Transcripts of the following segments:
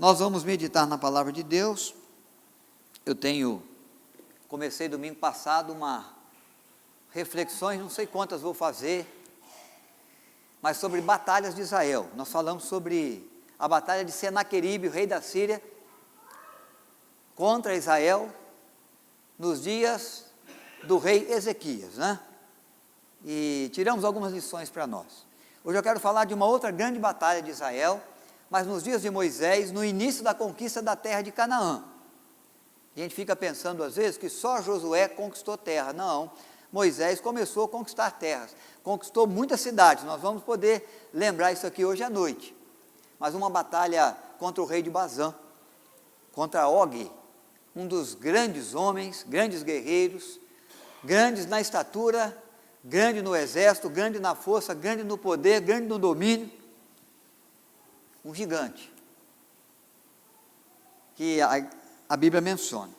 Nós vamos meditar na palavra de Deus. Comecei domingo passado reflexões, não sei quantas vou fazer, mas sobre batalhas de Israel. Nós falamos sobre a batalha de Senaqueribe, o rei da Síria, contra Israel, nos dias do rei Ezequias, né? E tiramos algumas lições para nós. Hoje eu quero falar de uma outra grande batalha de Israel, mas nos dias de Moisés, no início da conquista da terra de Canaã. A gente fica pensando às vezes que só Josué conquistou terra. Não, Moisés começou a conquistar terras, conquistou muitas cidades. Nós vamos poder lembrar isso aqui hoje à noite. Mas uma batalha contra o rei de Bazã, contra Og, um dos grandes homens, grandes guerreiros, grandes na estatura, grande no exército, grande na força, grande no poder, grande no domínio, um gigante, que a Bíblia menciona.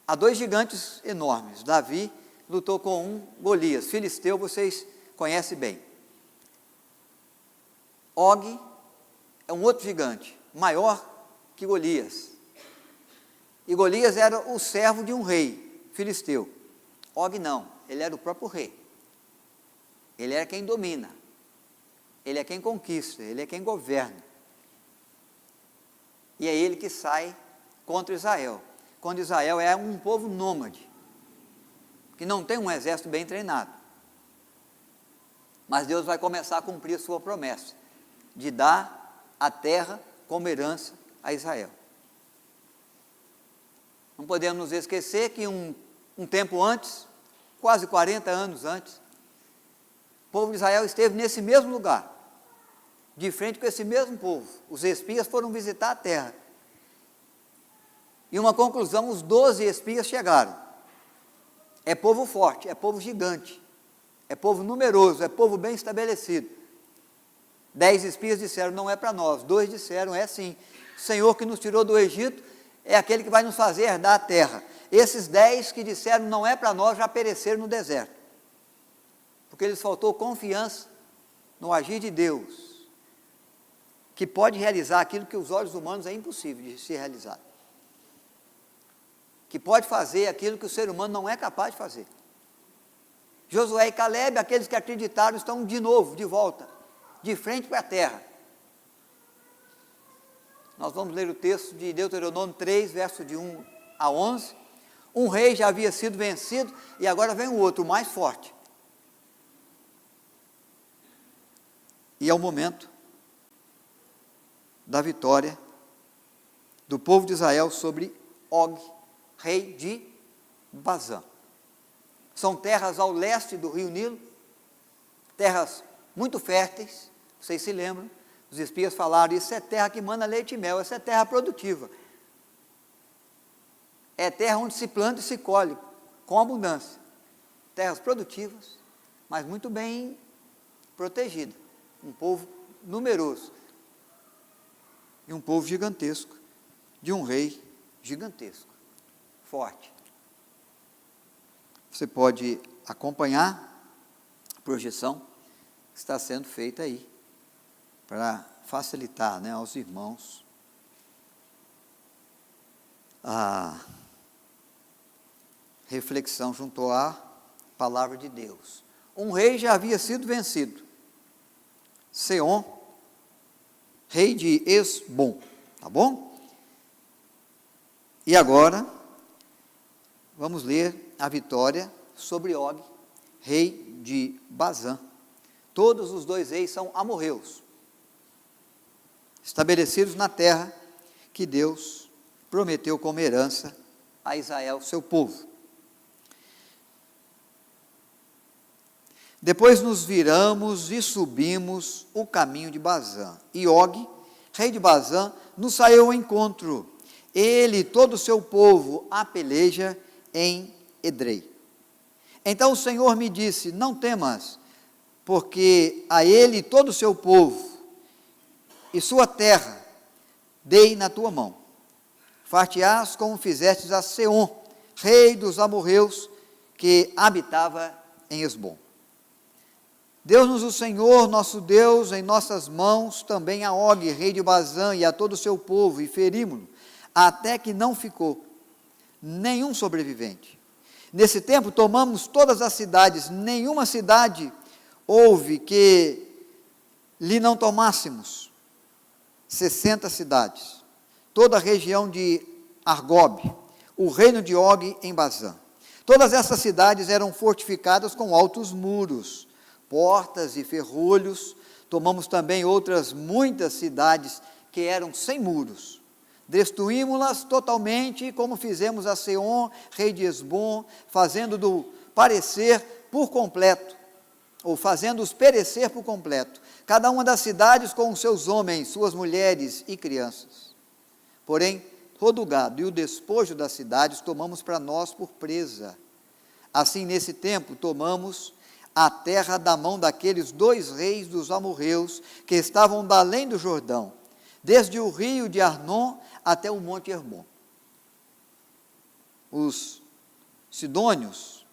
Há dois gigantes enormes. Davi lutou com Golias, filisteu, vocês conhecem bem. Og é um outro gigante, maior que Golias, e Golias era o servo de um rei filisteu. Og não, ele era o próprio rei. Ele é quem domina, ele é quem conquista, ele é quem governa. E é ele que sai contra Israel, quando Israel é um povo nômade, que não tem um exército bem treinado. Mas Deus vai começar a cumprir a sua promessa, de dar a terra como herança a Israel. Não podemos nos esquecer que um tempo antes, quase 40 anos antes, o povo de Israel esteve nesse mesmo lugar, de frente com esse mesmo povo. Os espias foram visitar a terra. E uma conclusão, os 12 espias chegaram. É povo forte, é povo gigante, é povo numeroso, é povo bem estabelecido. 10 espias disseram, não é para nós. 2 disseram, é sim. O Senhor que nos tirou do Egito é aquele que vai nos fazer herdar a terra. Esses 10 que disseram, não é para nós, já pereceram no deserto. Porque lhes faltou confiança no agir de Deus, que pode realizar aquilo que os olhos humanos é impossível de se realizar. Que pode fazer aquilo que o ser humano não é capaz de fazer. Josué e Caleb, aqueles que acreditaram, estão de novo, de volta, de frente para a terra. Nós vamos ler o texto de Deuteronômio 3, verso de 1 a 11. Um rei já havia sido vencido e agora vem o outro, o mais forte. E é o momento da vitória do povo de Israel sobre Og, rei de Bazã. São terras ao leste do rio Nilo, terras muito férteis, vocês se lembram, os espias falaram, isso é terra que manda leite e mel, essa é terra produtiva. É terra onde se planta e se colhe, com abundância. Terras produtivas, mas muito bem protegidas. Um povo numeroso, e um povo gigantesco, de um rei gigantesco, forte. Você pode acompanhar a projeção que está sendo feita aí, para facilitar, né, aos irmãos a reflexão junto à palavra de Deus. Um rei já havia sido vencido, Seom, rei de Esbom, tá bom? E agora, vamos ler a vitória sobre Og, rei de Bazã. Todos os 2 reis são amorreus, estabelecidos na terra que Deus prometeu como herança a Israel, seu povo. Depois nos viramos e subimos o caminho de Bazã. E Og, rei de Bazã, nos saiu ao encontro. Ele e todo o seu povo a peleja em Edrei. Então o Senhor me disse, não temas, porque a ele e todo o seu povo e sua terra dei na tua mão. Far-te-ás como fizestes a Seom, rei dos amorreus, que habitava em Esbom. Deu-nos o Senhor, nosso Deus, em nossas mãos, também a Og, rei de Bazã, e a todo o seu povo, e ferimos-no, até que não ficou nenhum sobrevivente. Nesse tempo, tomamos todas as cidades, nenhuma cidade houve que lhe não tomássemos. 60 cidades, toda a região de Argob, o reino de Og em Bazã. Todas essas cidades eram fortificadas com altos muros, portas e ferrolhos. Tomamos também outras muitas cidades que eram sem muros. Destruímos-las totalmente, como fizemos a Seom, rei de Esbom, fazendo-do parecer por completo, ou fazendo-os perecer por completo, cada uma das cidades com os seus homens, suas mulheres e crianças. Porém, todo o gado e o despojo das cidades tomamos para nós por presa. Assim, nesse tempo, tomamos a terra da mão daqueles 2 reis dos amorreus, que estavam da além do Jordão, desde o rio de Arnon até o monte Hermon. Os sidônios,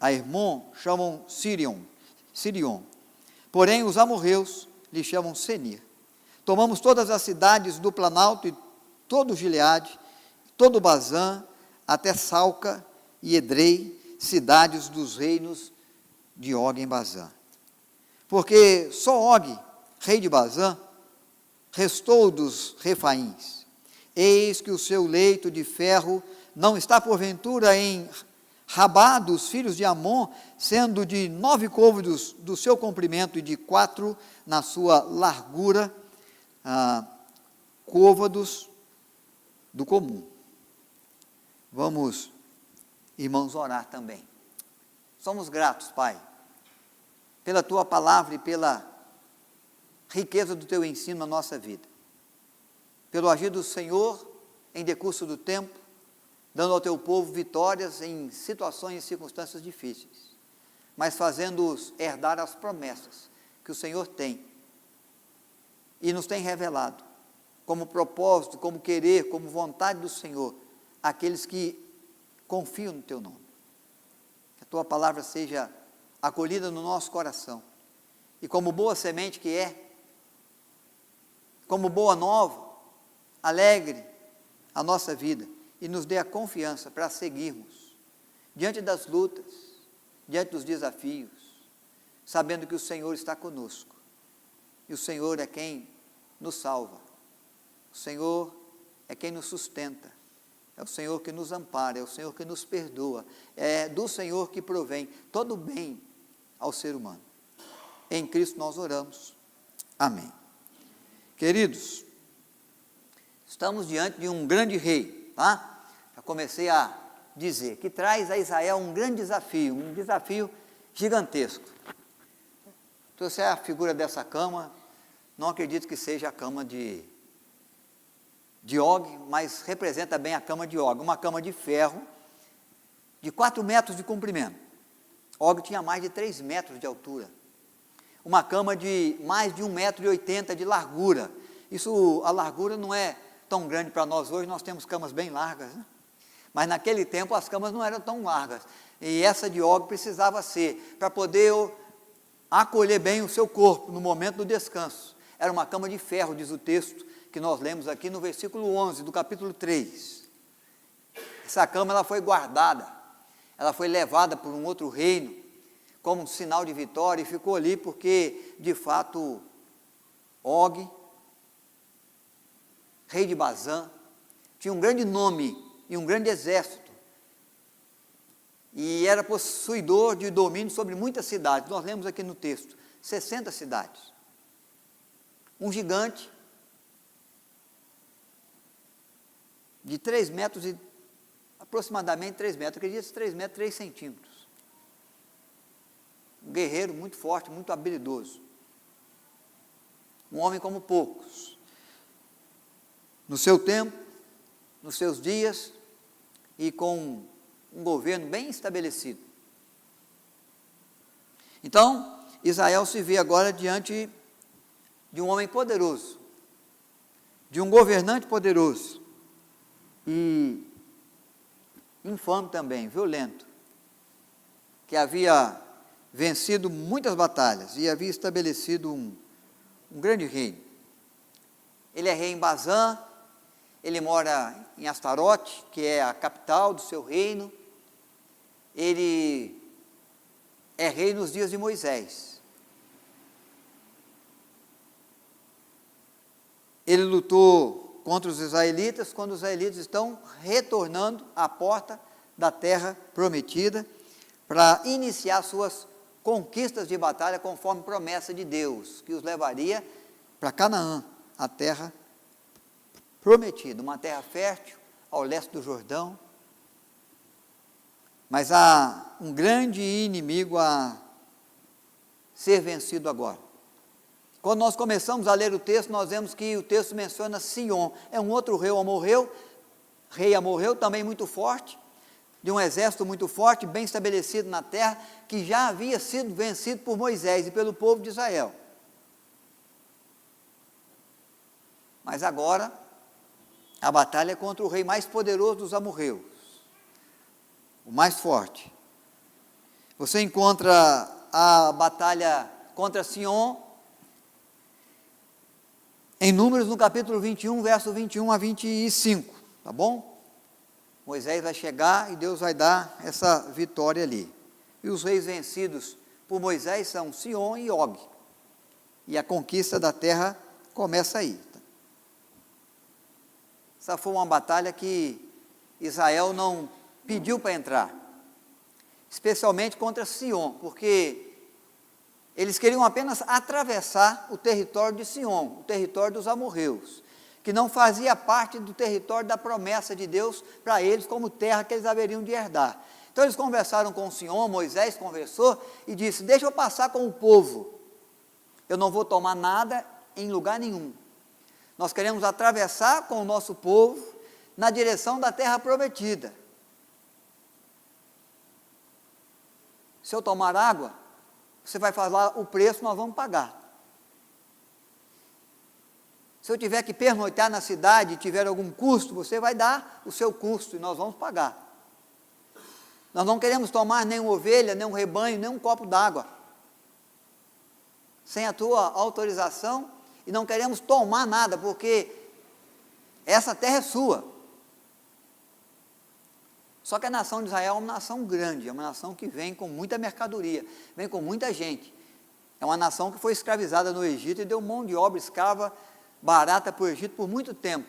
a Hermon, chamam Sirion, porém os amorreus lhe chamam Senir. Tomamos todas as cidades do Planalto e todo o Gileade, todo o Bazã, até Salca e Edrei, cidades dos reinos de Og em Bazã. Porque só Og, rei de Bazã, restou dos Refaíns. Eis que o seu leito de ferro não está porventura em Rabá dos filhos de Amon, sendo de 9 côvados do seu comprimento e de 4 na sua largura, côvados do comum. Vamos, irmãos, orar também. Somos gratos, Pai, pela Tua palavra e pela riqueza do Teu ensino na nossa vida. Pelo agir do Senhor em decurso do tempo, dando ao Teu povo vitórias em situações e circunstâncias difíceis, mas fazendo-os herdar as promessas que o Senhor tem e nos tem revelado, como propósito, como querer, como vontade do Senhor, aqueles que confiam no Teu nome. Que a Tua palavra seja acolhida no nosso coração, e como boa semente que é, como boa nova, alegre a nossa vida, e nos dê a confiança para seguirmos diante das lutas, diante dos desafios, sabendo que o Senhor está conosco, e o Senhor é quem nos salva, o Senhor é quem nos sustenta, é o Senhor que nos ampara, é o Senhor que nos perdoa, é do Senhor que provém todo o bem ao ser humano. Em Cristo nós oramos. Amém. Queridos, estamos diante de um grande rei, tá? Já comecei a dizer que traz a Israel um grande desafio, um desafio gigantesco. Trouxe a figura dessa cama, não acredito que seja a cama de Og, mas representa bem a cama de Og, uma cama de ferro de 4 metros de comprimento. Og tinha mais de 3 metros de altura. Uma cama de mais de 1,80 m de largura. Isso, a largura não é tão grande para nós hoje, nós temos camas bem largas, né? Mas naquele tempo as camas não eram tão largas. E essa de Og precisava ser, para poder acolher bem o seu corpo no momento do descanso. Era uma cama de ferro, diz o texto, que nós lemos aqui no versículo 11 do capítulo 3. Essa cama ela foi guardada, ela foi levada por um outro reino, como um sinal de vitória, e ficou ali porque, de fato, Og, rei de Bazã, tinha um grande nome e um grande exército, e era possuidor de domínio sobre muitas cidades. Nós lemos aqui no texto, 60 cidades. Um gigante de 3 metros e aproximadamente 3 metros, acredito 3 metros, 3 centímetros. Um guerreiro muito forte, muito habilidoso. Um homem como poucos. No seu tempo, nos seus dias, e com um governo bem estabelecido. Então, Israel se vê agora diante de um homem poderoso, de um governante poderoso, e infame também, violento, que havia vencido muitas batalhas e havia estabelecido um grande reino. Ele é rei em Bazã, ele mora em Astarote, que é a capital do seu reino. Ele é rei nos dias de Moisés. Ele lutou contra os israelitas quando os israelitas estão retornando à porta da terra prometida para iniciar suas conquistas de batalha conforme promessa de Deus, que os levaria para Canaã, a terra prometida, uma terra fértil ao leste do Jordão. Mas há um grande inimigo a ser vencido agora. Quando nós começamos a ler o texto, nós vemos que o texto menciona Sion, é um outro rei amorreu, também muito forte, de um exército muito forte, bem estabelecido na terra, que já havia sido vencido por Moisés e pelo povo de Israel. Mas agora, a batalha é contra o rei mais poderoso dos amorreus, o mais forte. Você encontra a batalha contra Sion em Números, no capítulo 21, verso 21 a 25, tá bom? Moisés vai chegar e Deus vai dar essa vitória ali. E os reis vencidos por Moisés são Sion e Og. E a conquista da terra começa aí. Essa foi uma batalha que Israel não pediu para entrar, especialmente contra Sion, porque eles queriam apenas atravessar o território de Sion, o território dos amorreus, que não fazia parte do território da promessa de Deus para eles como terra que eles haveriam de herdar. Então eles conversaram com Sion, Moisés conversou e disse: deixa eu passar com o povo, eu não vou tomar nada em lugar nenhum. Nós queremos atravessar com o nosso povo na direção da terra prometida. Se eu tomar água, você vai falar o preço, nós vamos pagar. Se eu tiver que pernoitar na cidade e tiver algum custo, você vai dar o seu custo e nós vamos pagar. Nós não queremos tomar nem uma ovelha, nem um rebanho, nem um copo d'água sem a tua autorização, e não queremos tomar nada, porque essa terra é sua. Só que a nação de Israel é uma nação grande, é uma nação que vem com muita mercadoria, vem com muita gente. É uma nação que foi escravizada no Egito e deu mão de obra escrava barata para o Egito por muito tempo.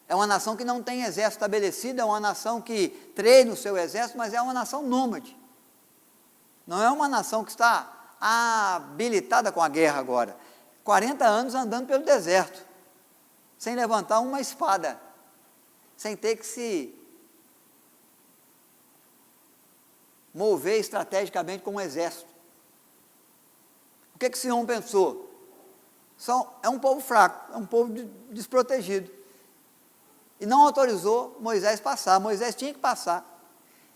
É uma nação que não tem exército estabelecido, é uma nação que treina o seu exército, mas é uma nação nômade. Não é uma nação que está habilitada com a guerra agora. 40 anos andando pelo deserto, sem levantar uma espada, sem ter que se mover estrategicamente com um exército. O que Sion pensou? É um povo fraco, é um povo desprotegido. E não autorizou Moisés passar. Moisés tinha que passar.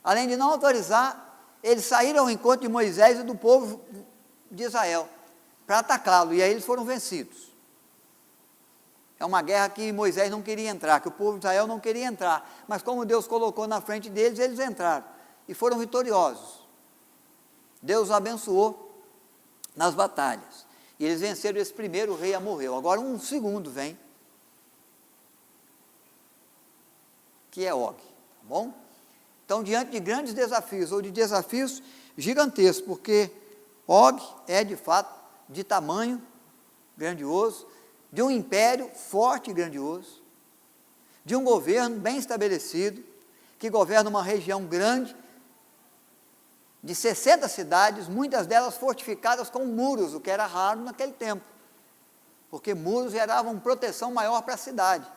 Além de não autorizar, eles saíram ao encontro de Moisés e do povo de Israel para atacá-lo, e aí eles foram vencidos. É uma guerra que Moisés não queria entrar, que o povo de Israel não queria entrar, mas como Deus colocou na frente deles, eles entraram e foram vitoriosos. Deus os abençoou nas batalhas, e eles venceram esse primeiro rei amorreu. Agora um segundo vem, que é Og, tá bom? Então, diante de grandes desafios, ou de desafios gigantescos, porque Og é de fato de tamanho grandioso, de um império forte e grandioso, de um governo bem estabelecido, que governa uma região grande, de 60 cidades, muitas delas fortificadas com muros, o que era raro naquele tempo, porque muros geravam proteção maior para a cidade.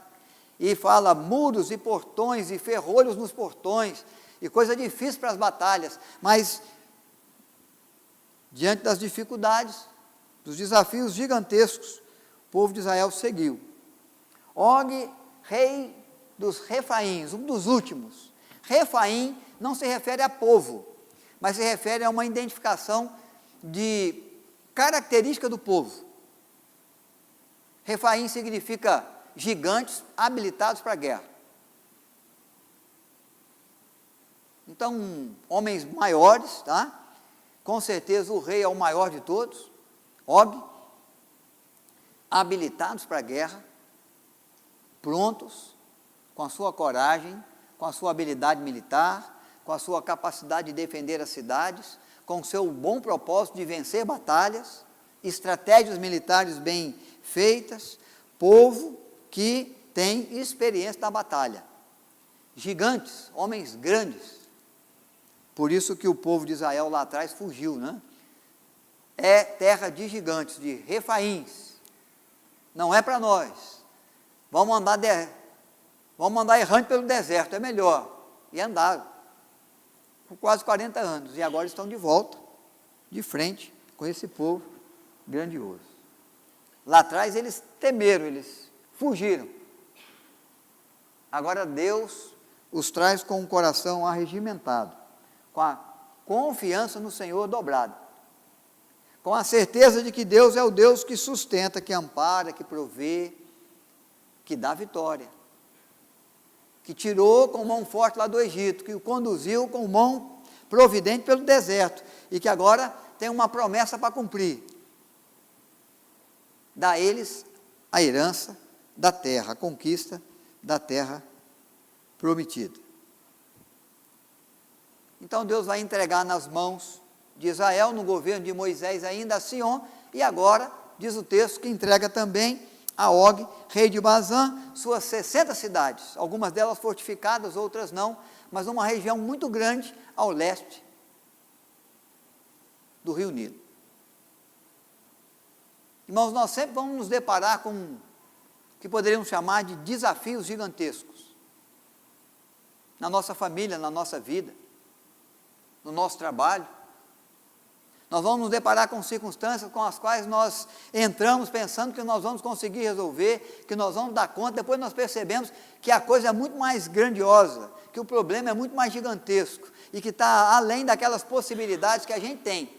E fala muros e portões e ferrolhos nos portões, e coisa difícil para as batalhas, mas diante das dificuldades, dos desafios gigantescos, o povo de Israel seguiu. Og, rei dos Refaíns, um dos últimos. Refaim não se refere a povo, mas se refere a uma identificação de característica do povo. Refaim significa gigantes habilitados para a guerra. Então, homens maiores, tá? Com certeza o rei é o maior de todos, Og, habilitados para a guerra, prontos, com a sua coragem, com a sua habilidade militar, com a sua capacidade de defender as cidades, com o seu bom propósito de vencer batalhas, estratégias militares bem feitas, povo que tem experiência na batalha. Gigantes, homens grandes. Por isso que o povo de Israel lá atrás fugiu, né? É terra de gigantes, de refaíns. Não é para nós. Vamos andar errante pelo deserto, é melhor. E andaram por quase 40 anos. E agora estão de volta, de frente, com esse povo grandioso. Lá atrás eles temeram, eles fugiram. Agora Deus os traz com o coração arregimentado, com a confiança no Senhor dobrada, com a certeza de que Deus é o Deus que sustenta, que ampara, que provê, que dá vitória, que tirou com mão forte lá do Egito, que o conduziu com mão providente pelo deserto, e que agora tem uma promessa para cumprir. Dá a eles a herança da terra, a conquista da terra prometida. Então Deus vai entregar nas mãos de Israel, no governo de Moisés ainda, a Sion, e agora, diz o texto, que entrega também a Og, rei de Bazã, suas 60 cidades, algumas delas fortificadas, outras não, mas uma região muito grande ao leste do Rio Nilo. Irmãos, nós sempre vamos nos deparar com o que poderíamos chamar de desafios gigantescos, na nossa família, na nossa vida, no nosso trabalho. Nós vamos nos deparar com circunstâncias com as quais nós entramos pensando que nós vamos conseguir resolver, que nós vamos dar conta, depois nós percebemos que a coisa é muito mais grandiosa, que o problema é muito mais gigantesco e que está além daquelas possibilidades que a gente tem.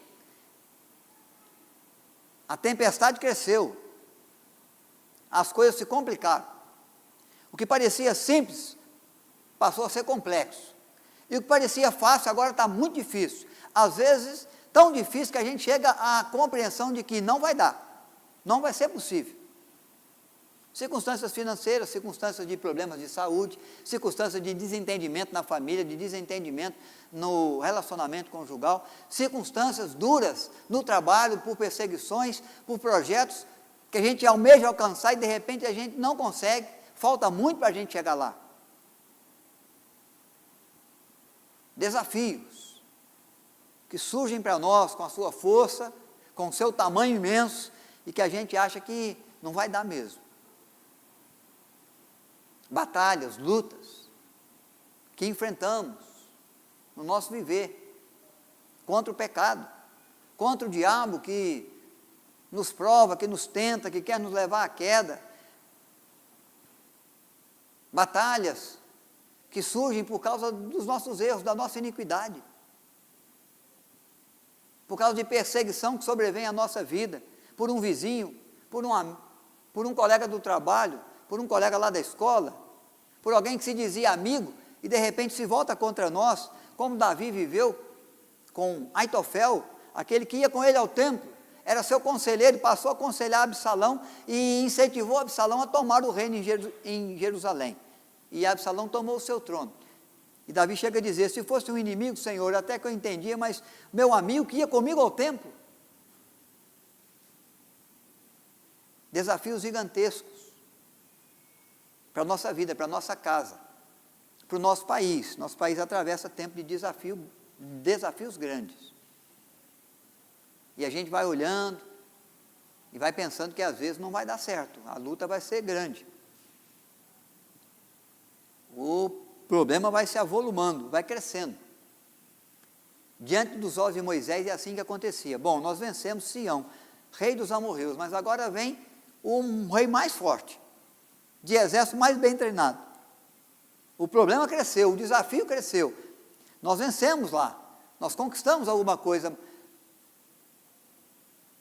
A tempestade cresceu, as coisas se complicaram. O que parecia simples passou a ser complexo. E o que parecia fácil agora está muito difícil. Às vezes, tão difícil que a gente chega à compreensão de que não vai dar, não vai ser possível. Circunstâncias financeiras, circunstâncias de problemas de saúde, circunstâncias de desentendimento na família, de desentendimento no relacionamento conjugal, circunstâncias duras no trabalho, por perseguições, por projetos que a gente almeja alcançar e de repente a gente não consegue, falta muito para a gente chegar lá. Desafios que surgem para nós com a sua força, com o seu tamanho imenso e que a gente acha que não vai dar mesmo. Batalhas, lutas que enfrentamos no nosso viver contra o pecado, contra o diabo que nos prova, que nos tenta, que quer nos levar à queda. Batalhas que surgem por causa dos nossos erros, da nossa iniquidade, por causa de perseguição que sobrevém à nossa vida, por um vizinho, por um colega do trabalho, por um colega lá da escola, por alguém que se dizia amigo e de repente se volta contra nós, como Davi viveu com Aitofel, aquele que ia com ele ao templo, era seu conselheiro, passou a aconselhar Absalão e incentivou Absalão a tomar o reino em Jerusalém. E Absalão tomou o seu trono. E Davi chega a dizer, se fosse um inimigo, Senhor, até que eu entendia, mas meu amigo que ia comigo ao templo. Desafios gigantescos para a nossa vida, para a nossa casa, para o nosso país. Nosso país atravessa tempo de desafios grandes. E a gente vai olhando e vai pensando que às vezes não vai dar certo, a luta vai ser grande. O problema vai se avolumando, vai crescendo. Diante dos olhos de Moisés é assim que acontecia. Bom, nós vencemos Sião, rei dos amorreus, mas agora vem um rei mais forte, de exército mais bem treinado. O problema cresceu, o desafio cresceu. Nós vencemos lá, nós conquistamos alguma coisa.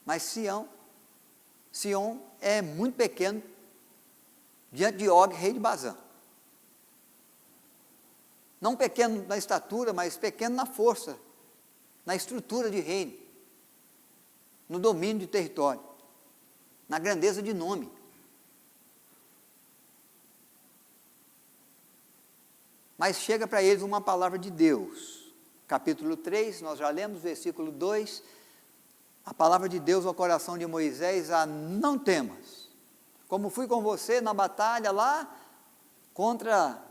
Mas Sião é muito pequeno diante de Og, rei de Bazã. Não pequeno na estatura, mas pequeno na força na estrutura de reino, no domínio de território, na grandeza de nome. Mas chega para eles uma palavra de Deus. Capítulo 3, nós já lemos, versículo 2, a palavra de Deus ao coração de Moisés: não temas, como fui com você na batalha lá contra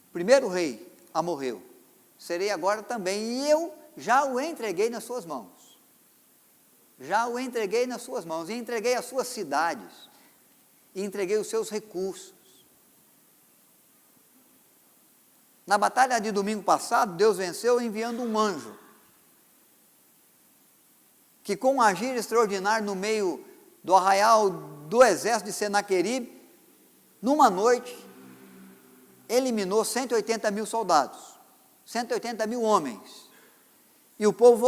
o primeiro rei, Amorreu, serei agora também, e eu já o entreguei nas suas mãos. Já o entreguei nas suas mãos, e entreguei as suas cidades, e entreguei os seus recursos. Na batalha de domingo passado, Deus venceu enviando um anjo, que com um agir extraordinário no meio do arraial do exército de Senaqueribe, numa noite, eliminou 180 mil soldados, 180 mil homens, e o povo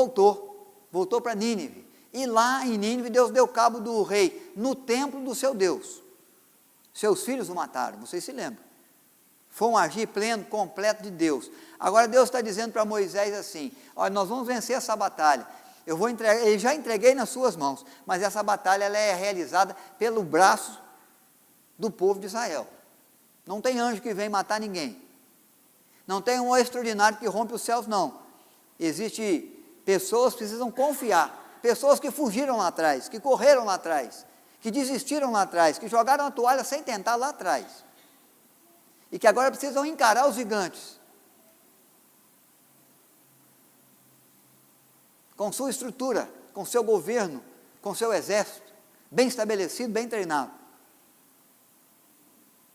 voltou para Nínive, e lá em Nínive Deus deu cabo do rei, no templo do seu Deus. Seus filhos o mataram, vocês se lembram? Foi um agir pleno, completo de Deus. Agora Deus está dizendo para Moisés assim: olha, nós vamos vencer essa batalha, eu já entreguei nas suas mãos, mas essa batalha ela é realizada pelo braço do povo de Israel. Não tem anjo que vem matar ninguém, não tem um extraordinário que rompe os céus, não. Existe pessoas que precisam confiar, pessoas que fugiram lá atrás, que correram lá atrás, que desistiram lá atrás, que jogaram a toalha sem tentar lá atrás, e que agora precisam encarar os gigantes, com sua estrutura, com seu governo, com seu exército, bem estabelecido, bem treinado,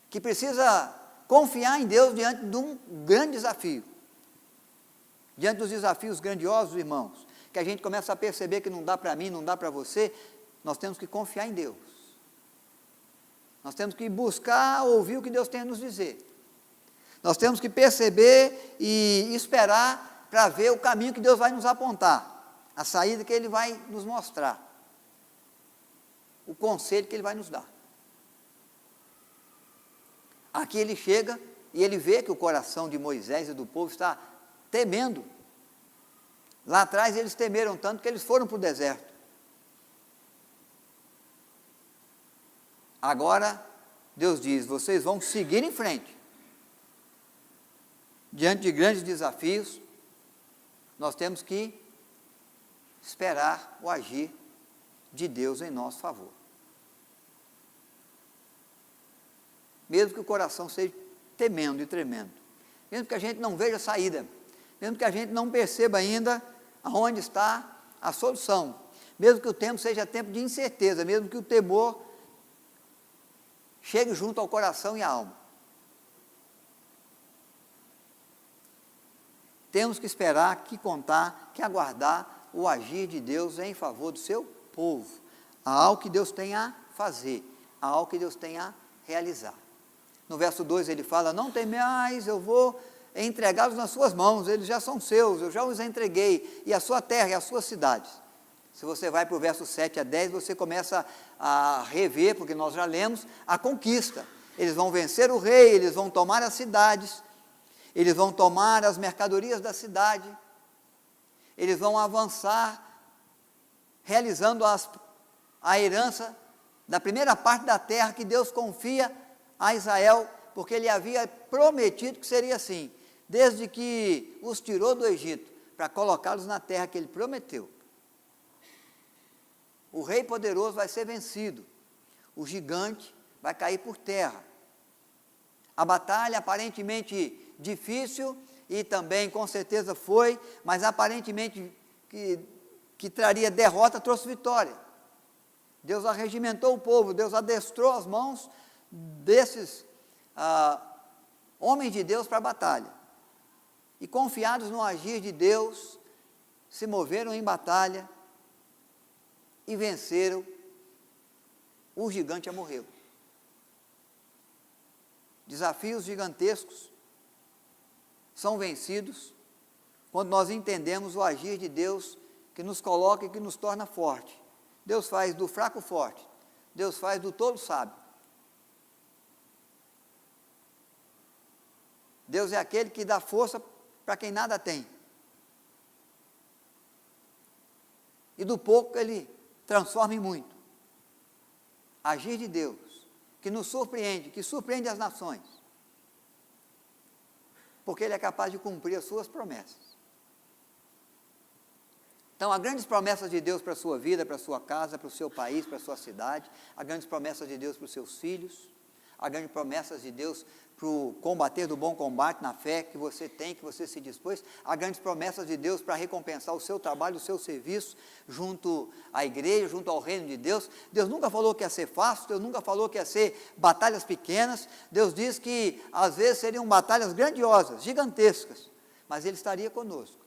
que precisa confiar em Deus diante de um grande desafio, diante dos desafios grandiosos, irmãos, que a gente começa a perceber que não dá para mim, não dá para você. Nós temos que confiar em Deus, nós temos que buscar ouvir o que Deus tem a nos dizer, nós temos que perceber e esperar para ver o caminho que Deus vai nos apontar, a saída que Ele vai nos mostrar, o conselho que Ele vai nos dar. Aqui ele chega e ele vê que o coração de Moisés e do povo está temendo. Lá atrás eles temeram tanto que eles foram para o deserto. Agora Deus diz: vocês vão seguir em frente. Diante de grandes desafios, nós temos que esperar o agir de Deus em nosso favor. Mesmo que o coração seja temendo e tremendo, mesmo que a gente não veja saída, mesmo que a gente não perceba ainda aonde está a solução, mesmo que o tempo seja tempo de incerteza, mesmo que o temor chegue junto ao coração e à alma, temos que esperar, que contar, que aguardar o agir de Deus em favor do seu povo. Há algo que Deus tem a fazer, há algo que Deus tem a realizar. No verso 2 ele fala: não temais, eu vou entregá-los nas suas mãos, eles já são seus, eu já os entreguei, e a sua terra e as suas cidades. Se você vai para o verso 7 a 10, você começa a rever, porque nós já lemos, a conquista. Eles vão vencer o rei, eles vão tomar as cidades, eles vão tomar as mercadorias da cidade, eles vão avançar, realizando a herança da primeira parte da terra que Deus confia a Israel, porque Ele havia prometido que seria assim, desde que os tirou do Egito, para colocá-los na terra que Ele prometeu. O rei poderoso vai ser vencido, o gigante vai cair por terra. A batalha aparentemente difícil, e também com certeza foi, mas aparentemente que traria derrota, trouxe vitória. Deus arregimentou o povo, Deus adestrou as mãos desses homens de Deus para a batalha, e confiados no agir de Deus, se moveram em batalha e venceram. O gigante Amorreu. Desafios gigantescos são vencidos quando nós entendemos o agir de Deus, que nos coloca e que nos torna forte. Deus faz do fraco forte, Deus faz do tolo sábio. Deus é aquele que dá força para quem nada tem. e do pouco ele transforma em muito. Agir de Deus, que nos surpreende, que surpreende as nações, porque ele é capaz de cumprir as suas promessas. Então, há grandes promessas de Deus para a sua vida, para a sua casa, para o seu país, para a sua cidade, há grandes promessas de Deus para os seus filhos, há grandes promessas de Deus para o combater do bom combate na fé que você tem, que você se dispôs, há grandes promessas de Deus para recompensar o seu trabalho, o seu serviço, junto à igreja, junto ao reino de Deus. Deus nunca falou que ia ser fácil, Deus nunca falou que ia ser batalhas pequenas, Deus diz que às vezes seriam batalhas grandiosas, gigantescas, mas Ele estaria conosco.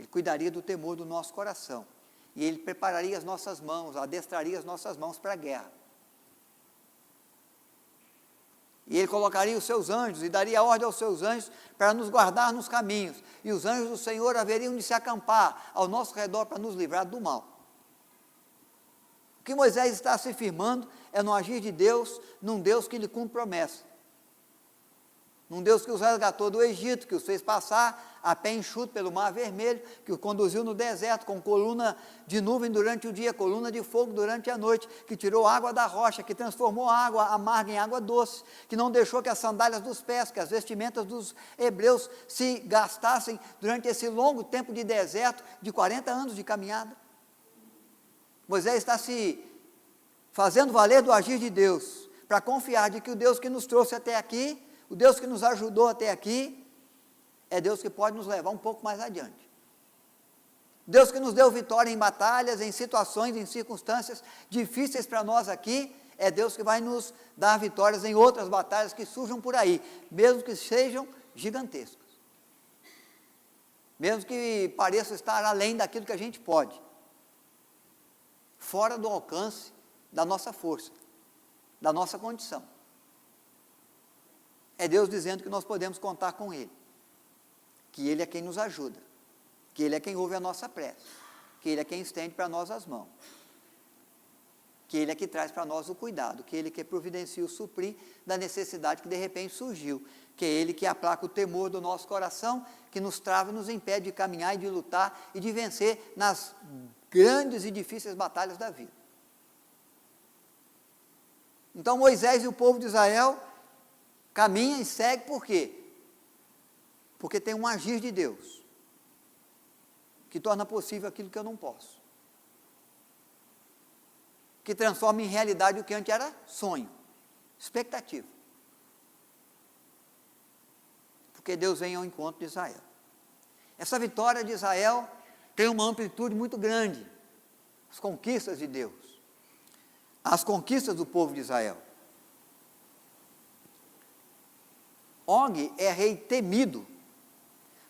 Ele cuidaria do temor do nosso coração, e Ele prepararia as nossas mãos, adestraria as nossas mãos para a guerra. E Ele colocaria os seus anjos, e daria ordem aos seus anjos para nos guardar nos caminhos, e os anjos do Senhor haveriam de se acampar ao nosso redor para nos livrar do mal. O que Moisés está se firmando é no agir de Deus, num Deus que lhe cumpre promessa. Num Deus que os resgatou do Egito, que os fez passar a pé enxuto pelo Mar Vermelho, que os conduziu no deserto com coluna de nuvem durante o dia, coluna de fogo durante a noite, que tirou água da rocha, que transformou a água amarga em água doce, que não deixou que as sandálias dos pés, que as vestimentas dos hebreus se gastassem durante esse longo tempo de deserto, de 40 anos de caminhada. Moisés está se fazendo valer do agir de Deus, para confiar de que o Deus que nos trouxe até aqui, o Deus que nos ajudou até aqui, é Deus que pode nos levar um pouco mais adiante. Deus que nos deu vitória em batalhas, em situações, em circunstâncias difíceis para nós aqui, é Deus que vai nos dar vitórias em outras batalhas que surjam por aí, mesmo que sejam gigantescas. Mesmo que pareçam estar além daquilo que a gente pode. Fora do alcance da nossa força, da nossa condição. É Deus dizendo que nós podemos contar com Ele, que Ele é quem nos ajuda, que Ele é quem ouve a nossa prece, que Ele é quem estende para nós as mãos, que Ele é que traz para nós o cuidado, que Ele que providencia o suprir da necessidade que de repente surgiu, que é Ele que aplaca o temor do nosso coração, que nos trava e nos impede de caminhar e de lutar e de vencer nas grandes e difíceis batalhas da vida. Então Moisés e o povo de Israel caminha e segue por quê? Porque tem um agir de Deus, que torna possível aquilo que eu não posso, que transforma em realidade o que antes era sonho, expectativa, porque Deus vem ao encontro de Israel. Essa vitória de Israel tem uma amplitude muito grande, as conquistas de Deus, as conquistas do povo de Israel. Og é rei temido,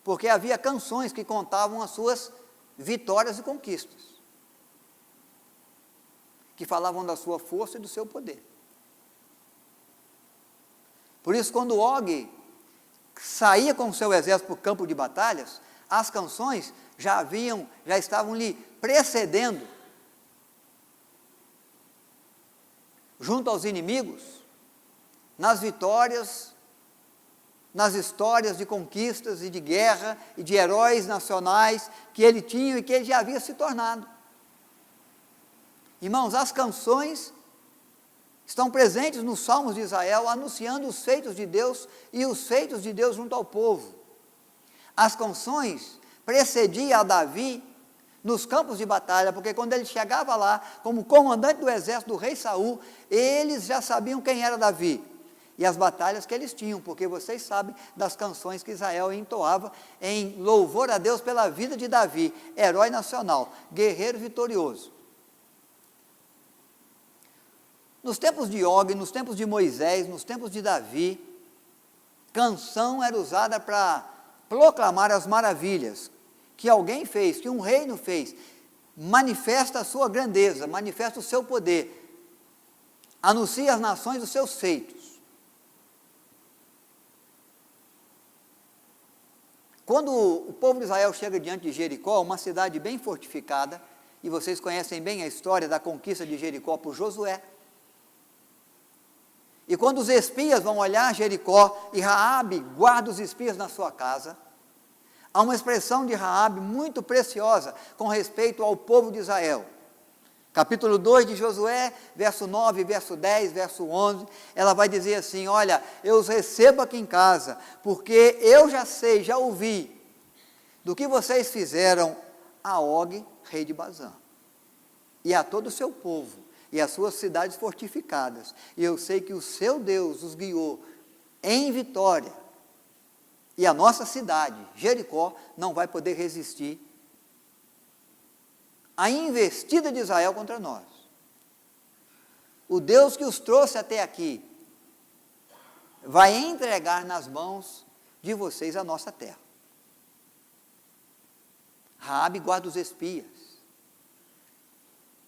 porque havia canções que contavam as suas vitórias e conquistas, que falavam da sua força e do seu poder. Por isso, quando Og saía com o seu exército para o campo de batalhas, as canções já estavam lhe precedendo, junto aos inimigos, nas vitórias, nas histórias de conquistas e de guerra e de heróis nacionais que ele tinha e que ele já havia se tornado. Irmãos, as canções estão presentes nos Salmos de Israel, anunciando os feitos de Deus e os feitos de Deus junto ao povo. As canções precediam a Davi nos campos de batalha, porque quando ele chegava lá, como comandante do exército do rei Saul, eles já sabiam quem era Davi. E as batalhas que eles tinham, porque vocês sabem das canções que Israel entoava em louvor a Deus pela vida de Davi, herói nacional, guerreiro vitorioso. Nos tempos de Og, nos tempos de Moisés, nos tempos de Davi, canção era usada para proclamar as maravilhas que alguém fez, que um reino fez, manifesta a sua grandeza, manifesta o seu poder, anuncia às nações os seus feitos. Quando o povo de Israel chega diante de Jericó, uma cidade bem fortificada, e vocês conhecem bem a história da conquista de Jericó por Josué, e quando os espias vão olhar Jericó, e Raabe guarda os espias na sua casa, Há uma expressão de Raabe muito preciosa com respeito ao povo de Israel. Capítulo 2 de Josué, verso 9, verso 10, verso 11, ela vai dizer assim: olha, eu os recebo aqui em casa, porque eu já sei, já ouvi, do que vocês fizeram a Og, rei de Bazã, e a todo o seu povo, e as suas cidades fortificadas, e eu sei que o seu Deus os guiou em vitória, e a nossa cidade, Jericó, não vai poder resistir à investida de Israel contra nós. O Deus que os trouxe até aqui vai entregar nas mãos de vocês a nossa terra. Raabe guarda os espias.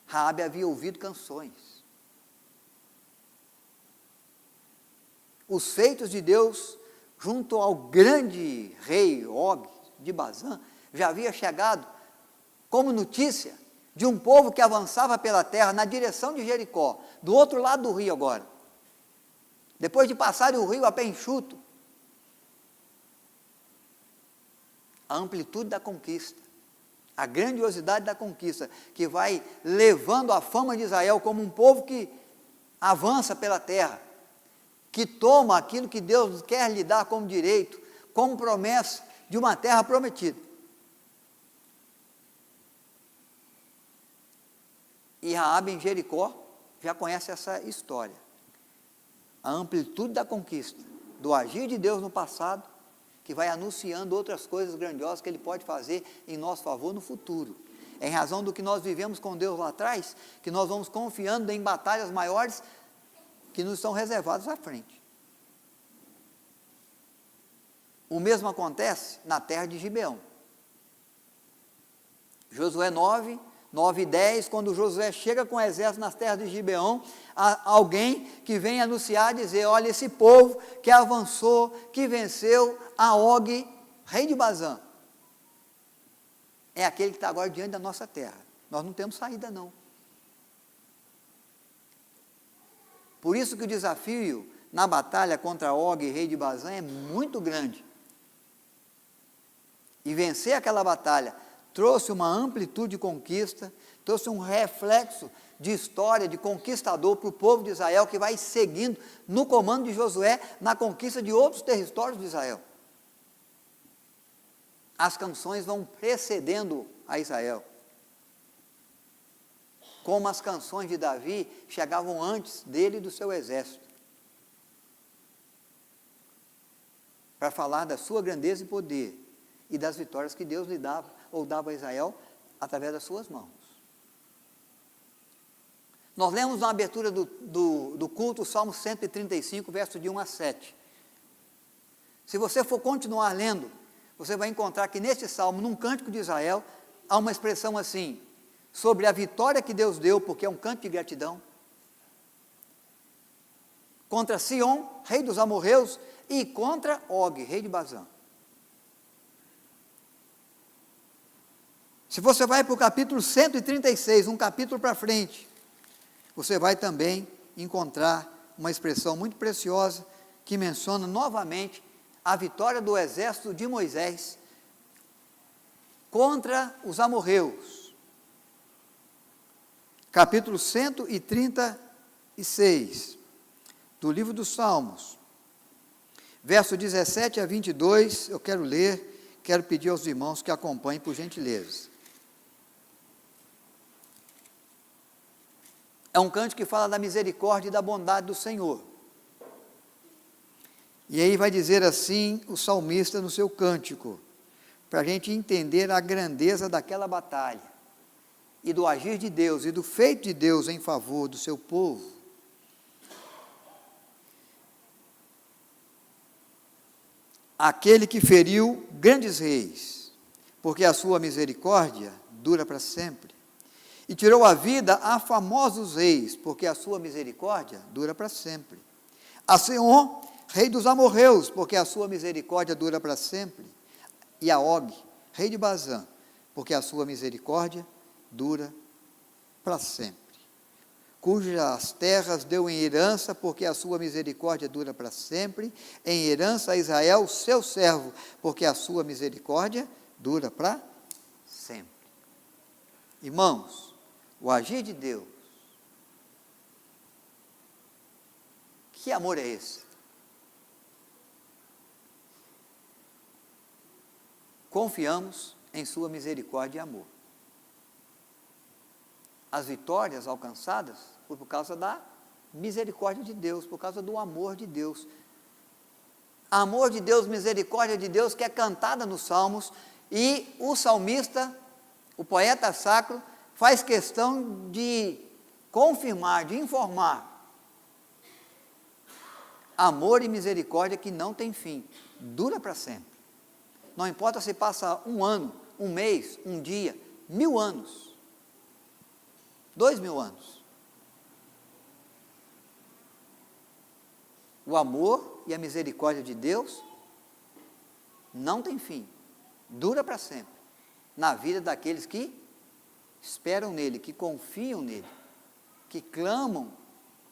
Raabe havia ouvido canções. Os feitos de Deus junto ao grande rei Og de Bazã já havia chegado como notícia de um povo que avançava pela terra na direção de Jericó, do outro lado do rio agora. Depois de passar o rio a pé enxuto, a amplitude da conquista, a grandiosidade da conquista, que vai levando a fama de Israel como um povo que avança pela terra, que toma aquilo que Deus quer lhe dar como direito, como promessa de uma terra prometida. E Raabe em Jericó já conhece essa história. A amplitude da conquista, do agir de Deus no passado, que vai anunciando outras coisas grandiosas que Ele pode fazer em nosso favor no futuro. É em razão do que nós vivemos com Deus lá atrás, que nós vamos confiando em batalhas maiores que nos são reservadas à frente. O mesmo acontece na terra de Gibeão. Josué 9 e 10, quando Josué chega com o exército nas terras de Gibeão, há alguém que vem anunciar, dizer: olha, esse povo que avançou, que venceu a Og, rei de Bazã, é aquele que está agora diante da nossa terra. Nós não temos saída não. Por isso que o desafio na batalha contra Og, rei de Bazã, é muito grande. E vencer aquela batalha trouxe uma amplitude de conquista, trouxe um reflexo de história, de conquistador para o povo de Israel, que vai seguindo no comando de Josué, na conquista de outros territórios de Israel. As canções vão precedendo a Israel, como as canções de Davi chegavam antes dele e do seu exército, para falar da sua grandeza e poder, e das vitórias que Deus lhe dava, ou dava a Israel, através das suas mãos. Nós lemos na abertura do culto o Salmo 135, verso de 1 a 7. Se você for continuar lendo, você vai encontrar que neste salmo, num cântico de Israel, há uma expressão assim, sobre a vitória que Deus deu, porque é um canto de gratidão, contra Sion, rei dos amorreus, e contra Og, rei de Bazã. Se você vai para o capítulo 136, um capítulo para frente, você vai também encontrar uma expressão muito preciosa que menciona novamente a vitória do exército de Moisés contra os amorreus. Capítulo 136 do livro dos Salmos, verso 17 a 22, eu quero ler, quero pedir aos irmãos que acompanhem por gentileza. É um cântico que fala da misericórdia e da bondade do Senhor. E aí vai dizer assim o salmista no seu cântico, para a gente entender a grandeza daquela batalha, e do agir de Deus, e do feito de Deus em favor do seu povo. Aquele que feriu grandes reis, porque a sua misericórdia dura para sempre. E tirou a vida a famosos reis, porque a sua misericórdia dura para sempre. A Seom, rei dos amorreus, porque a sua misericórdia dura para sempre. E a Og, rei de Bazã, porque a sua misericórdia dura para sempre. cujas terras deu em herança, porque a sua misericórdia dura para sempre, em herança a Israel, seu servo, porque a sua misericórdia dura para sempre. Irmãos, o agir de Deus, que amor é esse? Confiamos em sua misericórdia e amor. As vitórias alcançadas foi por causa da misericórdia de Deus, por causa do amor de Deus. Amor de Deus, misericórdia de Deus, que é cantada nos Salmos, e o salmista, o poeta sacro, faz questão de confirmar, de informar. Amor e misericórdia que não tem fim, dura para sempre. Não importa se passa um ano, um mês, um dia, 1000 anos, 2000 anos. O amor e a misericórdia de Deus não tem fim, dura para sempre, na vida daqueles que esperam nele, que confiam nele, que clamam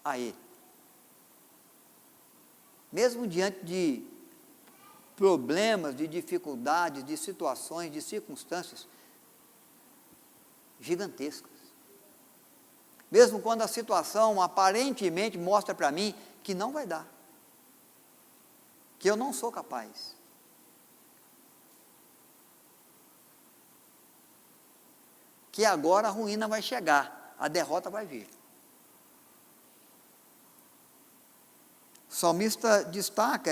a ele. Mesmo diante de problemas, de dificuldades, de situações, de circunstâncias gigantescas. Mesmo quando a situação aparentemente mostra para mim que não vai dar, que eu não sou capaz. Que agora a ruína vai chegar, a derrota vai vir. O salmista destaca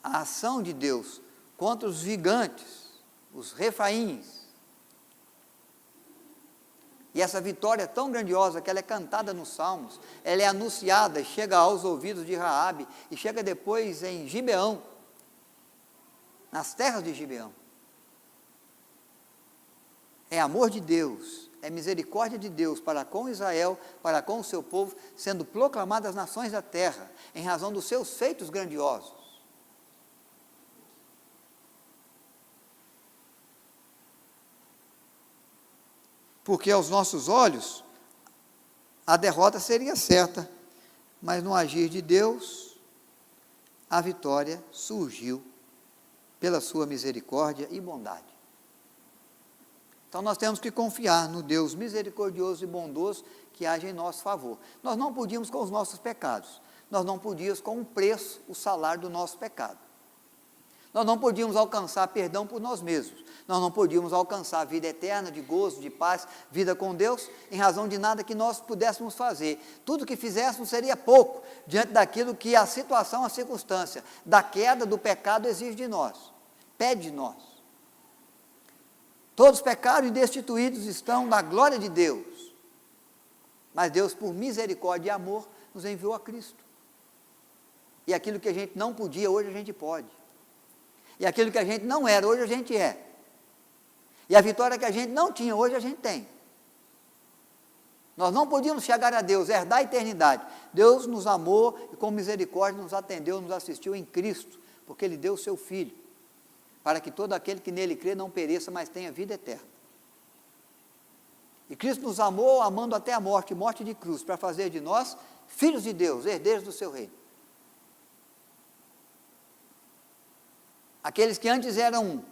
a ação de Deus contra os gigantes, os refaíns. E essa vitória é tão grandiosa que ela é cantada nos Salmos, ela é anunciada, chega aos ouvidos de Raabe e chega depois em Gibeão, nas terras de Gibeão. É amor de Deus, é misericórdia de Deus para com Israel, para com o seu povo, sendo proclamada às nações da terra, em razão dos seus feitos grandiosos. Porque aos nossos olhos, a derrota seria certa, mas no agir de Deus, a vitória surgiu pela sua misericórdia e bondade. Então nós temos que confiar no Deus misericordioso e bondoso que age em nosso favor. Nós não podíamos com os nossos pecados, nós não podíamos com o preço, o salário do nosso pecado. Nós não podíamos alcançar perdão por nós mesmos, nós não podíamos alcançar vida eterna, de gozo, de paz, vida com Deus, em razão de nada que nós pudéssemos fazer. Tudo que fizéssemos seria pouco, diante daquilo que a situação, a circunstância, da queda, do pecado exige de nós, pede de nós. Todos pecaram e destituídos estão da glória de Deus, mas Deus, por misericórdia e amor, nos enviou a Cristo. E aquilo que a gente não podia, hoje a gente pode. E aquilo que a gente não era, hoje a gente é. E a vitória que a gente não tinha, hoje a gente tem. Nós não podíamos chegar a Deus, herdar a eternidade. Deus nos amou e com misericórdia nos atendeu, nos assistiu em Cristo, porque Ele deu o seu Filho, para que todo aquele que nele crê não pereça, mas tenha vida eterna. E Cristo nos amou, amando até a morte, morte de cruz, para fazer de nós filhos de Deus, herdeiros do seu reino. Aqueles que antes eram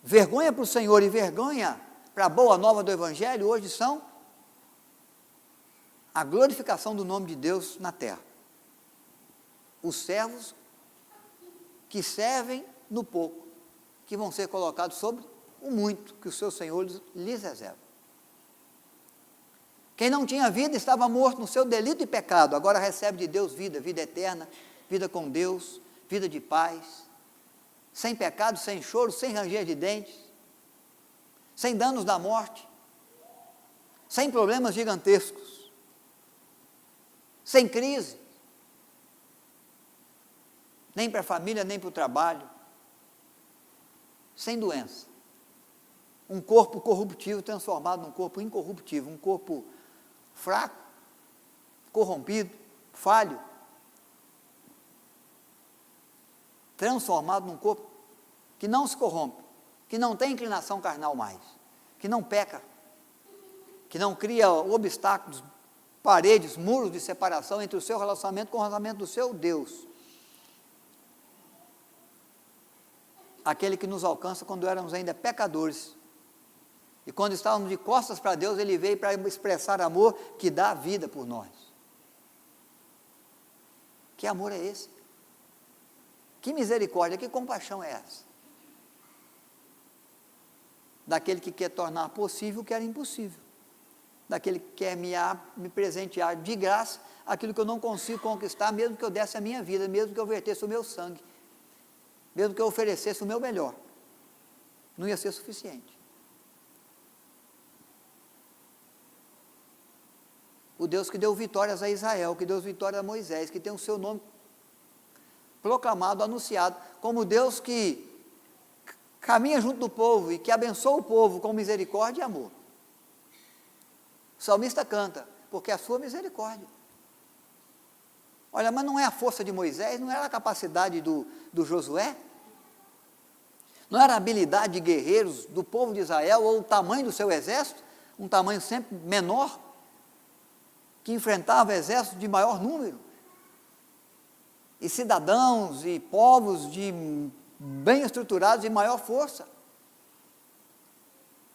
vergonha para o Senhor e vergonha para a boa nova do Evangelho, hoje são a glorificação do nome de Deus na terra. Os servos que servem no pouco, que vão ser colocados sobre o muito que o seu Senhor lhes reserva. Quem não tinha vida estava morto no seu delito e pecado, agora recebe de Deus vida, vida eterna, vida com Deus, vida de paz, sem pecado, sem choro, sem ranger de dentes, sem danos da morte, sem problemas gigantescos, sem crise, nem para a família, nem para o trabalho, sem doença. Um corpo corruptível transformado num corpo incorruptível, um corpo fraco, corrompido, falho, transformado num corpo que não se corrompe, que não tem inclinação carnal mais, que não peca, que não cria obstáculos paredes, muros de separação entre o seu relacionamento com o relacionamento do seu Deus. Aquele que nos alcança quando éramos ainda pecadores. E quando estávamos de costas para Deus, Ele veio para expressar amor que dá vida por nós. Que amor é esse? Que misericórdia, que compaixão é essa? Daquele que quer tornar possível o que era impossível. Daquele que quer me presentear de graça aquilo que eu não consigo conquistar, mesmo que eu desse a minha vida, mesmo que eu vertesse o meu sangue, mesmo que eu oferecesse o meu melhor. Não ia ser suficiente. O Deus que deu vitórias a Israel, que deu vitória a Moisés, que tem o seu nome proclamado, anunciado, como Deus que caminha junto do povo e que abençoa o povo com misericórdia e amor. O salmista canta, porque é a sua misericórdia. Olha, mas não é a força de Moisés, não era a capacidade do Josué, não era a habilidade de guerreiros do povo de Israel, ou o tamanho do seu exército, um tamanho sempre menor, que enfrentava exércitos de maior número, e cidadãos e povos bem estruturados de maior força.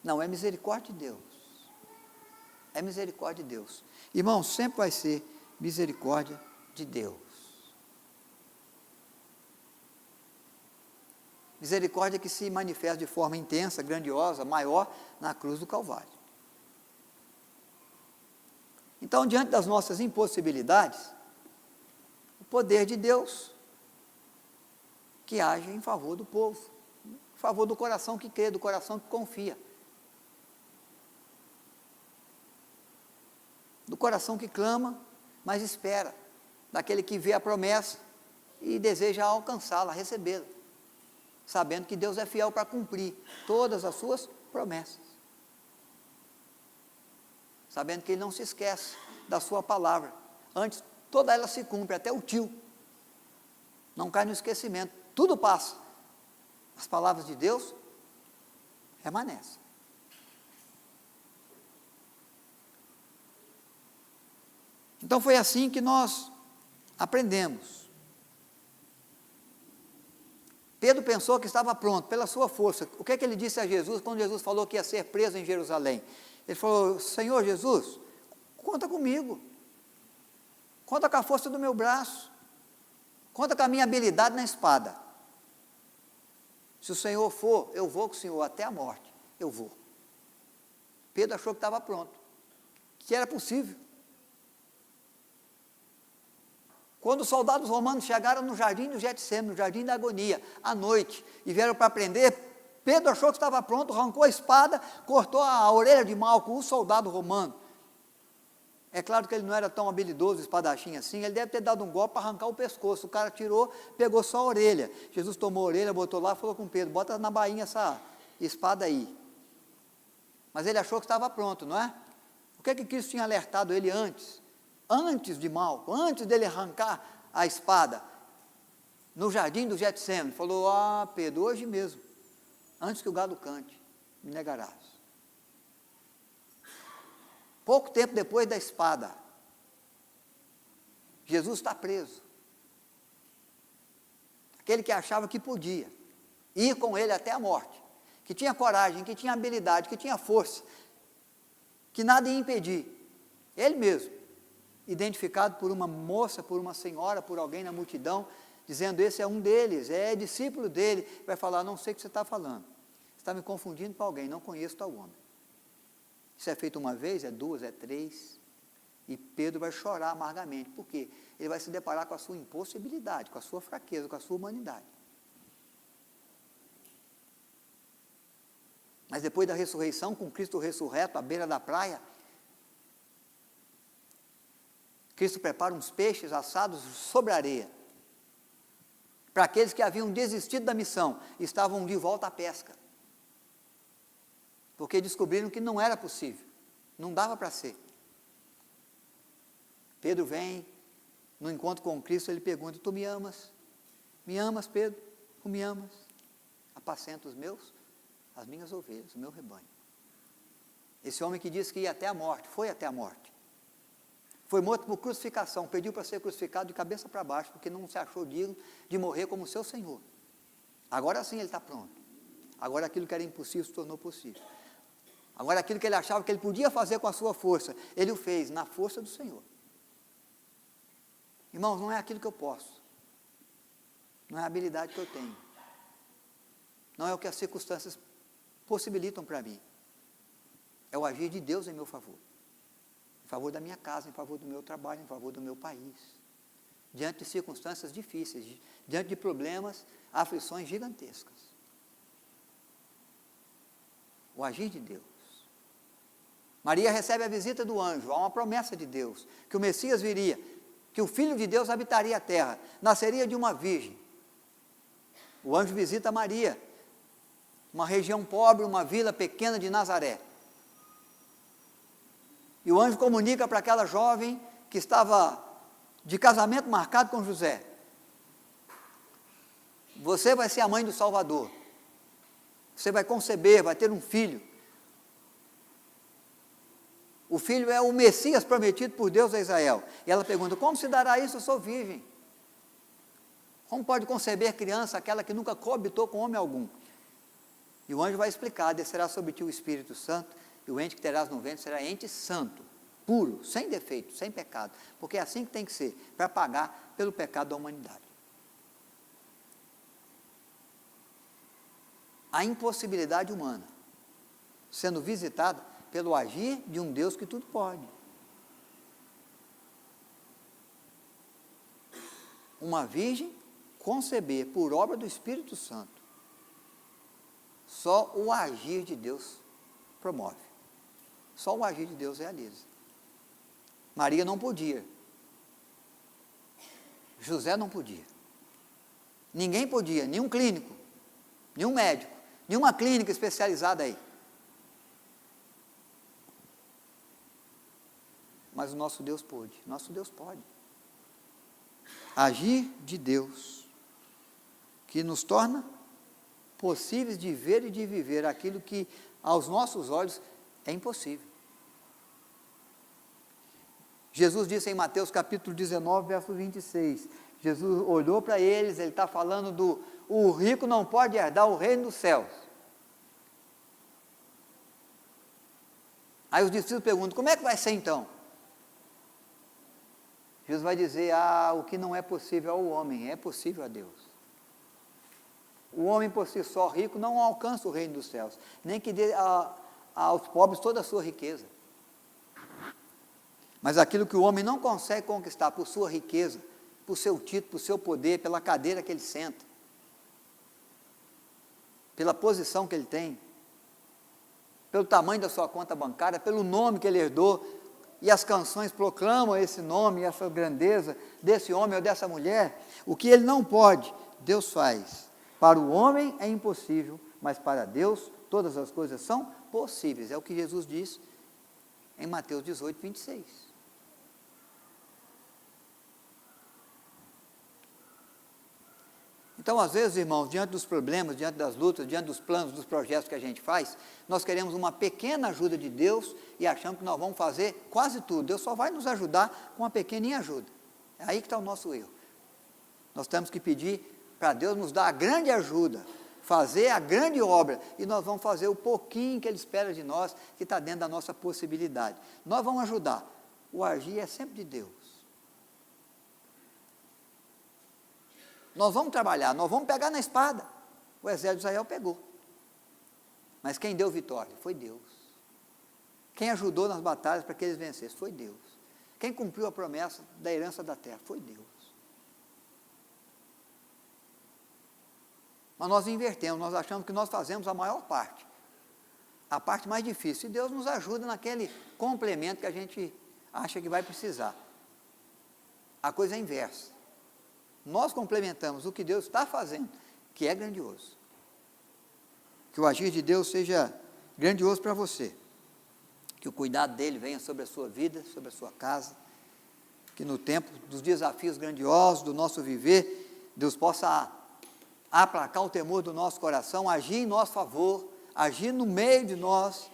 Não, é misericórdia de Deus. É misericórdia de Deus. Irmão, sempre vai ser misericórdia de Deus. Misericórdia que se manifesta de forma intensa, grandiosa, maior, na cruz do Calvário. Então, diante das nossas impossibilidades, o poder de Deus que age em favor do povo, em favor do coração que crê, do coração que confia, do coração que clama, mas espera, daquele que vê a promessa e deseja alcançá-la, recebê-la, sabendo que Deus é fiel para cumprir todas as suas promessas, sabendo que Ele não se esquece da sua palavra, antes toda ela se cumpre, até o tio, não cai no esquecimento, tudo passa, as palavras de Deus permanecem. Então foi assim que nós aprendemos. Pedro pensou que estava pronto, pela sua força. O que é que ele disse a Jesus, quando Jesus falou que ia ser preso em Jerusalém? Ele falou, Senhor Jesus, conta comigo, conta com a força do meu braço, conta com a minha habilidade na espada. Se o Senhor for, eu vou com o Senhor até a morte, eu vou. Pedro achou que estava pronto, que era possível. Quando os soldados romanos chegaram no jardim do Getsêmani, no jardim da agonia, à noite, e vieram para prender, Pedro achou que estava pronto, arrancou a espada, cortou a orelha de Malco, o soldado romano. É claro que ele não era tão habilidoso, espadachim assim, ele deve ter dado um golpe para arrancar o pescoço, o cara tirou, pegou só a orelha, Jesus tomou a orelha, botou lá e falou com Pedro, bota na bainha essa espada aí. Mas ele achou que estava pronto, não é? O que é que Cristo tinha alertado ele antes de Malco, antes dele arrancar a espada, no jardim do Getsêmani, falou, Pedro, hoje mesmo, antes que o galo cante, me negarás. Pouco tempo depois da espada, Jesus está preso. Aquele que achava que podia ir com ele até a morte, que tinha coragem, que tinha habilidade, que tinha força, que nada ia impedir, ele mesmo, identificado por uma moça, por uma senhora, por alguém na multidão, dizendo, esse é um deles, é discípulo dele, vai falar, não sei o que você está falando, você está me confundindo com alguém, não conheço tal homem. Isso é feito uma vez, é duas, é três, e Pedro vai chorar amargamente, por quê? Ele vai se deparar com a sua impossibilidade, com a sua fraqueza, com a sua humanidade. Mas depois da ressurreição, com Cristo ressurreto, à beira da praia, Cristo prepara uns peixes assados sobre a areia, para aqueles que haviam desistido da missão, estavam de volta à pesca, porque descobriram que não era possível, não dava para ser. Pedro vem, no encontro com Cristo, ele pergunta, tu me amas? Me amas, Pedro? Tu me amas? Apacenta as minhas ovelhas, o meu rebanho. Esse homem que disse que ia até a morte, foi até a morte. foi morto por crucificação, pediu para ser crucificado de cabeça para baixo, porque não se achou digno de morrer como seu Senhor. Agora sim ele está pronto. Agora aquilo que era impossível se tornou possível. Agora aquilo que ele achava que ele podia fazer com a sua força, ele o fez na força do Senhor. Irmãos, não é aquilo que eu posso, não é a habilidade que eu tenho, não é o que as circunstâncias possibilitam para mim, é o agir de Deus em meu favor, em favor da minha casa, em favor do meu trabalho, em favor do meu país, diante de circunstâncias difíceis, diante de problemas, aflições gigantescas. O agir de Deus. Maria recebe a visita do anjo, há uma promessa de Deus, que o Messias viria, que o Filho de Deus habitaria a terra, nasceria de uma virgem. O anjo visita Maria, uma região pobre, uma vila pequena de Nazaré. E o anjo comunica para aquela jovem que estava de casamento marcado com José: você vai ser a mãe do Salvador, você vai conceber, vai ter um filho. O filho é o Messias prometido por Deus a Israel. E ela pergunta: como se dará isso? Eu sou virgem. Como pode conceber criança aquela que nunca coabitou com homem algum? E o anjo vai explicar: descerá sobre ti o Espírito Santo, e o ente que terás no ventre será ente santo, puro, sem defeito, sem pecado, porque é assim que tem que ser, para pagar pelo pecado da humanidade. A impossibilidade humana sendo visitada pelo agir de um Deus que tudo pode. Uma virgem conceber por obra do Espírito Santo. Só o agir de Deus promove. Só o agir de Deus realiza. Maria não podia. José não podia. Ninguém podia, nenhum clínico, nenhum médico, nenhuma clínica especializada aí. Mas o nosso Deus pôde, nosso Deus pode. Agir de Deus, que nos torna possíveis de ver e de viver aquilo que aos nossos olhos é impossível. Jesus disse em Mateus capítulo 19, verso 26, Jesus olhou para eles, ele está falando o rico não pode herdar o reino dos céus. Aí os discípulos perguntam: como é que vai ser então? Jesus vai dizer: o que não é possível ao homem, é possível a Deus. O homem por si só rico não alcança o reino dos céus, nem que dê aos pobres toda a sua riqueza. Mas aquilo que o homem não consegue conquistar por sua riqueza, por seu título, por seu poder, pela cadeira que ele senta, pela posição que ele tem, pelo tamanho da sua conta bancária, pelo nome que ele herdou, e as canções proclamam esse nome e essa grandeza desse homem ou dessa mulher, o que ele não pode, Deus faz. Para o homem é impossível, mas para Deus todas as coisas são possíveis. É o que Jesus diz em Mateus 18, 26. Então, às vezes, irmãos, diante dos problemas, diante das lutas, diante dos planos, dos projetos que a gente faz, nós queremos uma pequena ajuda de Deus e achamos que nós vamos fazer quase tudo. Deus só vai nos ajudar com uma pequeninha ajuda. É aí que está o nosso erro. Nós temos que pedir para Deus nos dar a grande ajuda, fazer a grande obra, e nós vamos fazer o pouquinho que Ele espera de nós, que está dentro da nossa possibilidade. Nós vamos ajudar. O agir é sempre de Deus. Nós vamos trabalhar, nós vamos pegar na espada. O exército de Israel pegou. Mas quem deu vitória? Foi Deus. Quem ajudou nas batalhas para que eles vencessem? Foi Deus. Quem cumpriu a promessa da herança da terra? Foi Deus. Mas nós invertemos, nós achamos que nós fazemos a maior parte. A parte mais difícil. E Deus nos ajuda naquele complemento que a gente acha que vai precisar. A coisa é inversa. Nós complementamos o que Deus está fazendo, que é grandioso. Que o agir de Deus seja grandioso para você. Que o cuidado dele venha sobre a sua vida, sobre a sua casa. Que no tempo dos desafios grandiosos do nosso viver, Deus possa aplacar o temor do nosso coração, agir em nosso favor, agir no meio de nós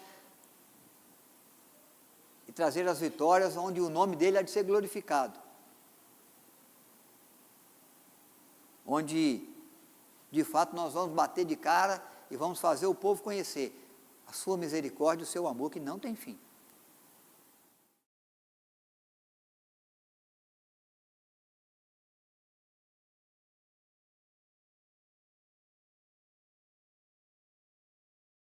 e trazer as vitórias onde o nome dele há de ser glorificado. Onde, de fato, nós vamos bater de cara e vamos fazer o povo conhecer a sua misericórdia e o seu amor que não tem fim.